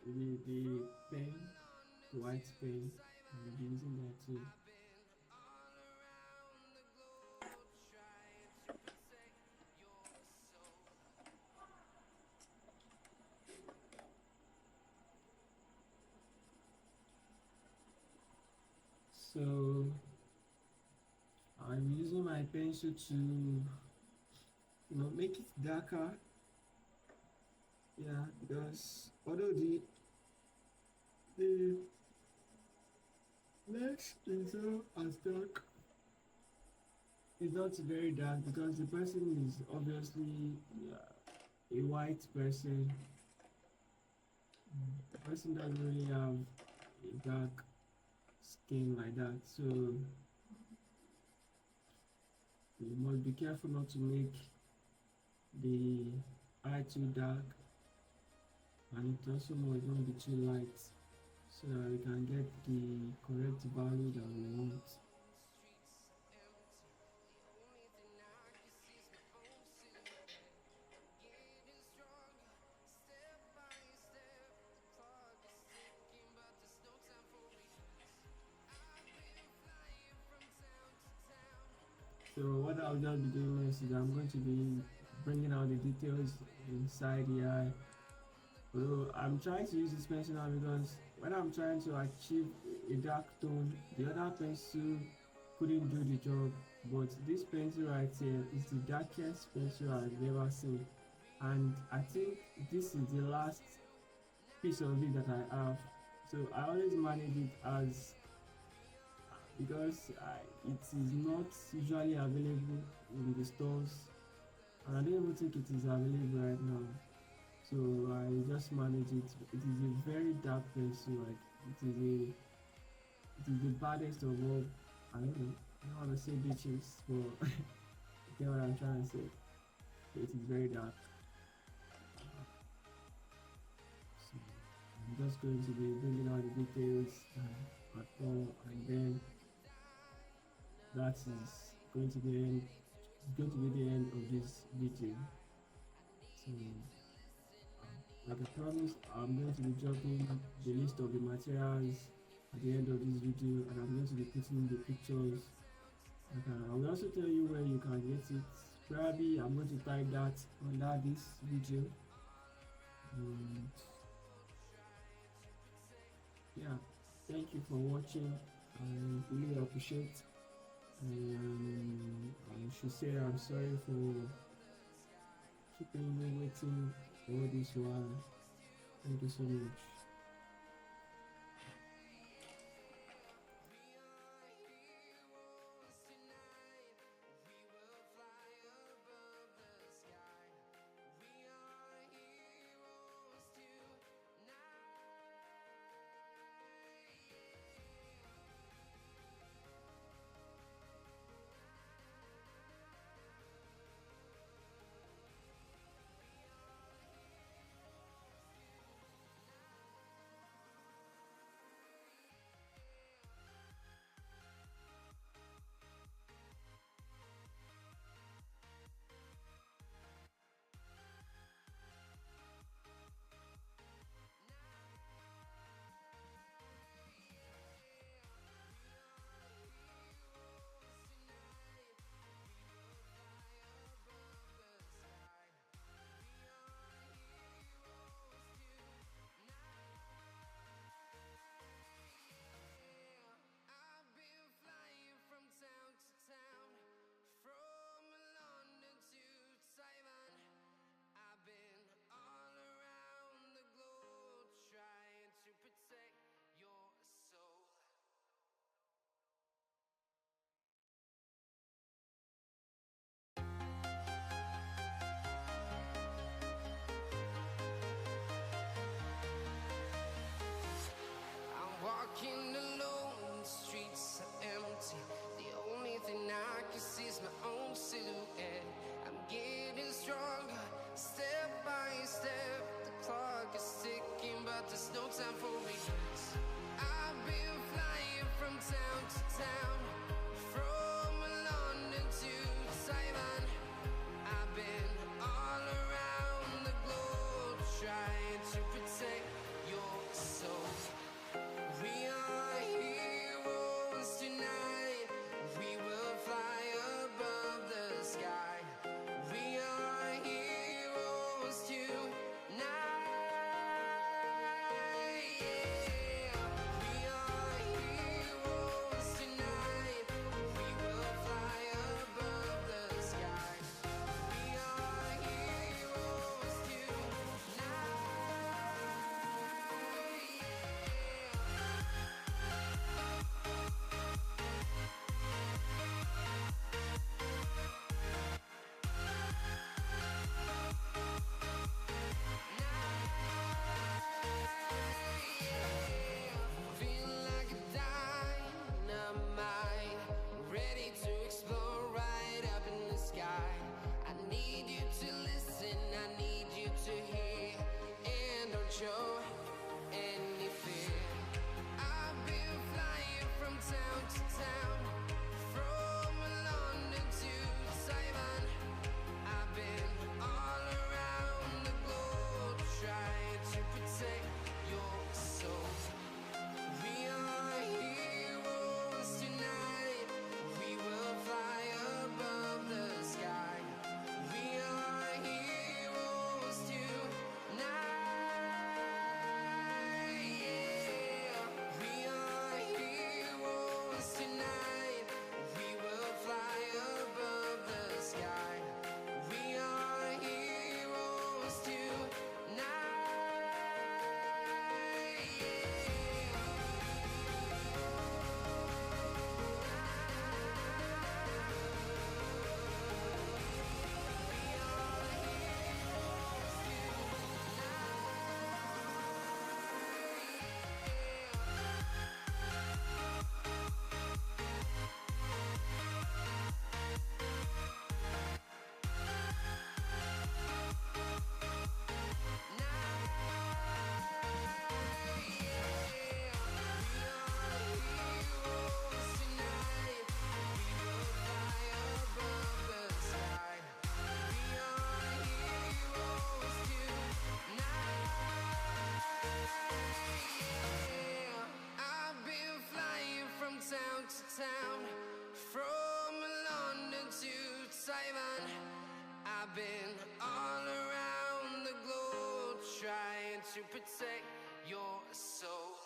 Speaker 1: the pen, the white pen. I'll be using that too. So I'm using my pencil to make it darker. Yeah, because although the flesh is not as dark, it's not very dark, because the person is obviously a white person. The person doesn't really have a dark skin like that, so you must be careful not to make the eye too dark, and it also must not be too light, so that we can get the correct value that we want. So what I'll just be doing next is I'm going to be bringing out the details inside the eye. Although I'm trying to use this pencil now, because when I'm trying to achieve a dark tone, the other pencil couldn't do the job. But this pencil right here is the darkest pencil I've ever seen. And I think this is the last piece of it that I have. So I always manage it as, because it is not usually available in the stores, and I don't even think it is available right now. So I just manage it. It is a very dark pencil. Like it is the baddest of all. I don't know. I don't want to say bitches, but you get what I'm trying to say. So it is very dark. So I'm just going to be bringing out the details at all, and then that is going to be the end of this video. So like I promised, I'm going to be dropping the list of the materials at the end of this video, and I'm going to be putting the pictures. I will also tell you where you can get it. Probably I'm going to type that under this video. And Yeah, thank you for watching. I really appreciate. I should say I'm sorry for keeping you waiting all this while. Thank you so much.
Speaker 2: We are heroes tonight. We will fly above the sky. We are heroes tonight. Town to town, from London to Taiwan. I've been all around the globe trying to protect your soul. I'm walking alone, the streets are empty. The only thing I can see is my own silhouette. I'm getting stronger, step by step. The clock is ticking, but there's no time for regrets. I've been flying from town to town, from London to Taiwan. I've been all around the globe trying to protect your soul. We are heroes tonight. We will fly above the sky. We are heroes tonight. Yeah. We are heroes tonight. We will fly above the sky. We are heroes tonight. Feeling like a dynamite, ready to explode right up in the sky. I need you to listen, I need you to hear, and don't show any fear. I've been flying from town to town, from London to Taiwan. I've been all around the globe trying to protect your soul. We are heroes tonight. We will fly above the sky. We are heroes tonight. Yeah. We are heroes tonight. We will fly above the sky. We are heroes tonight. Town to town, from London to Taiwan. I've been all around the globe trying to protect your soul.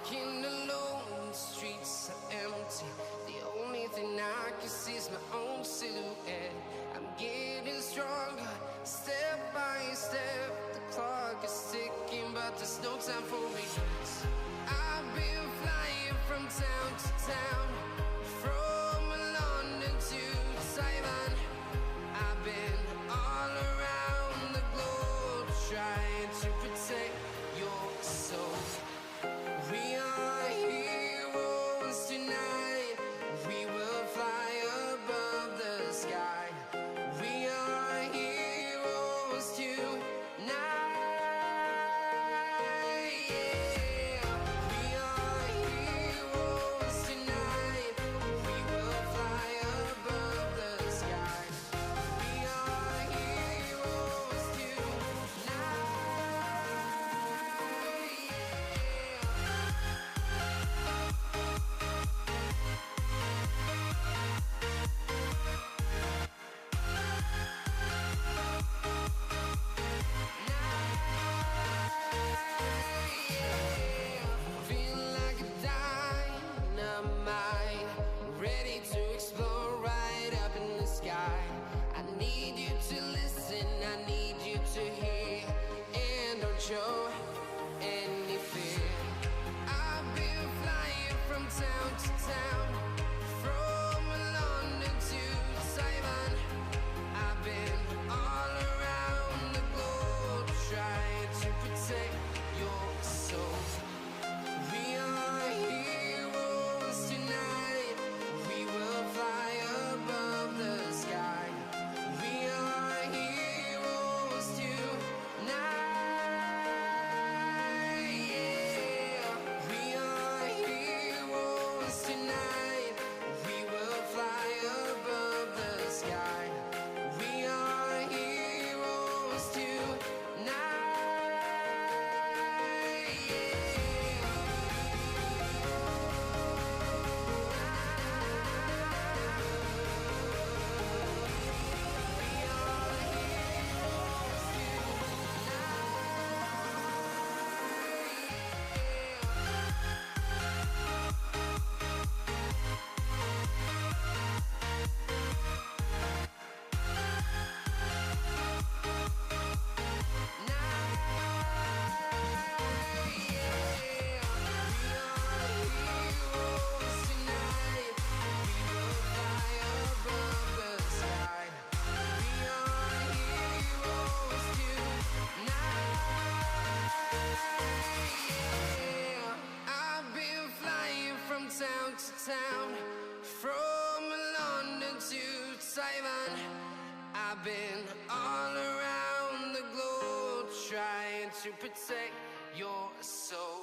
Speaker 2: walking alone, the streets are empty. The only thing I can see is my own silhouette. I'm getting stronger, step by step. The clock is ticking, but there's no time for regrets. I've been flying from town to town, from London to Taiwan. I've been all around the globe, trying to protect your soul. We are heroes tonight. We will fly above the sky. We are heroes tonight. Yeah. We are heroes tonight. We will fly above the sky. We are heroes tonight. Feel like a dynamite, ready to explode right up in the sky. I need you to listen, I need you to hear, and don't show any fear. I've been flying from town to town, from London to Taiwan. I've been all around the globe, trying to protect your soul. We are heroes tonight. We will fly above the sky. We are heroes tonight. Yeah. We are heroes tonight. We will fly above the sky. We are heroes tonight. I've been flying from town to town, from London to Taiwan. I've been all around the globe, trying to protect your soul.